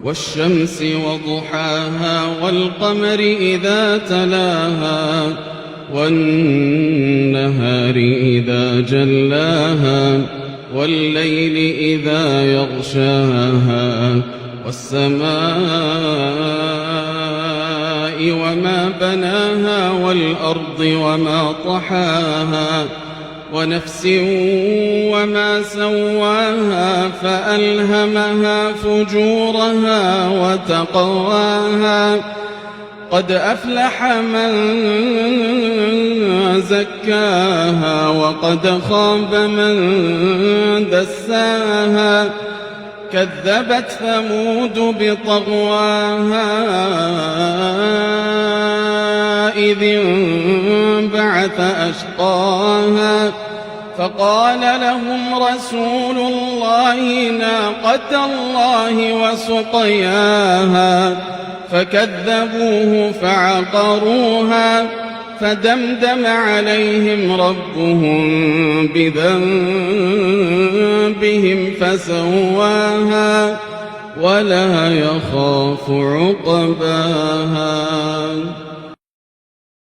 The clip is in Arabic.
والشمس وضحاها والقمر إذا تلاها والنهار إذا جلاها والليل إذا يغشاها والسماء وما بناها والأرض وما طحاها ونفس وما سواها فألهمها فجورها وتقواها قد أفلح من زكاها وقد خاب من دساها كذبت ثمود بطغواها إذ انبعث أشقاها فقال لهم رسول الله ناقة الله وسقياها فكذبوه فعقروها فدمدم عليهم ربهم بذنبهم فسواها ولا يخاف عقباها.